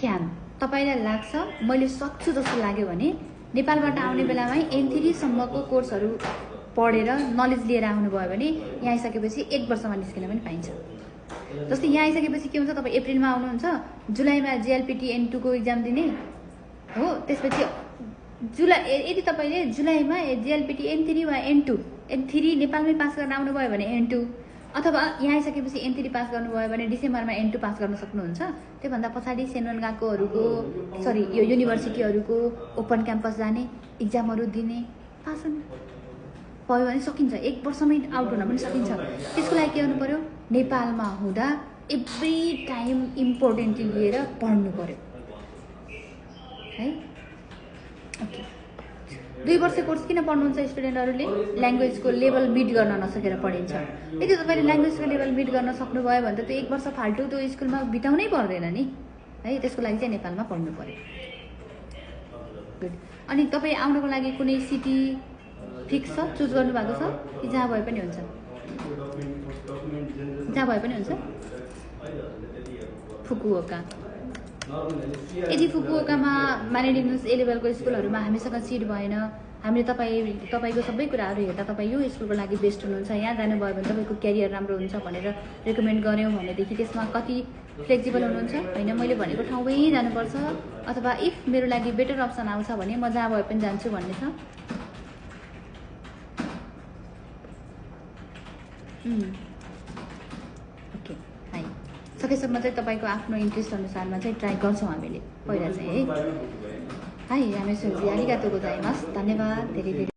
Can तपाईलाई लाग्छ मैले सक्छु जस्तो लाग्यो भने नेपालबाट आउने बेलामै N3 सम्मको कोर्सहरू पढेर नलेज लिएर आउनुभयो भने यहाँ आइसकेपछि 1 वर्षमा निस्किन पनि पाइन्छ। जस्तै यहाँ आइसकेपछि के हुन्छ, तपाईँ अप्रिलमा आउनुहुन्छ, जुलाईमा JLPT N2 को इक्जाम दिने हो, त्यसपछि यदि तपाईँले जुलाईमा JLPT N3 वा N3 नेपालमै पास गर्न आउनुभयो भने N2, अथवा यहाँ आइसकेपछि N3 पास गर्नुभयो भने डिसेम्बरमा N2 पास गर्न सक्नुहुन्छ। त्योभन्दा पछाडि सेनोन गएकोहरूको यो युनिभर्सिटीहरूको ओपन क्याम्पस जाने, इक्जामहरू दिने, पास भयो भने सकिन्छ। 1 वर्षमै आउट हुन पनि सकिन्छ। त्यसको लागि के गर्नु पर्यो, नेपालमा हुँदा एभ्री टाइम इम्पोर्टेन्टली लिएर पढ्नु पर्यो है। ओके, 2 वर्ष कोर्स किन पढ्नुहुन्छ स्टुडेन्टहरूले? ल्याङ्ग्वेजको लेभल मिट गर्न नसकेर पढिन्छ। यदि तपाईँले ल्याङ्ग्वेजको लेभल मिट गर्न सक्नुभयो भने त त्यो 1 वर्ष फाल्टु त्यो स्कुलमा बिताउनै पर्दैन नि है। त्यसको लागि चाहिँ नेपालमा पढ्नु पर्यो। गुड। अनि तपाईँ आउनको लागि कुनै सिटी फिक्स छ, चुज गर्नु भएको छ कि जहाँ भए पनि हुन्छ? जहाँ भए पनि हुन्छ। फुकुओका, यदि फुकुओकामा मानिलिनुहोस् A लेभलको स्कुलहरूमा हामीसँग सिट भएन, हामीले तपाईँको सबै कुराहरू हेर्दा तपाईँ यो स्कुलको लागि बेस्ट हुनुहुन्छ, यहाँ जानुभयो भने तपाईँको क्यारियर राम्रो हुन्छ भनेर रेकमेन्ड गऱ्यौँ भनेदेखि त्यसमा कति फ्लेक्सिबल हुनुहुन्छ? होइन, मैले भनेको ठाउँमै जानुपर्छ, अथवा इफ मेरो लागि बेटर अप्सन आउँछ भने म जहाँ भए पनि जान्छु भन्ने छ। ओके, हाई सकेसम्म चाहिँ तपाईँको आफ्नो इन्ट्रेस्ट अनुसारमा चाहिँ ट्राई गर्छौँ हामीले पहिला चाहिँ है। हाई रामेश्वरजी, आरिगातो गोजाइमास, धन्यवाद धेरै धेरै।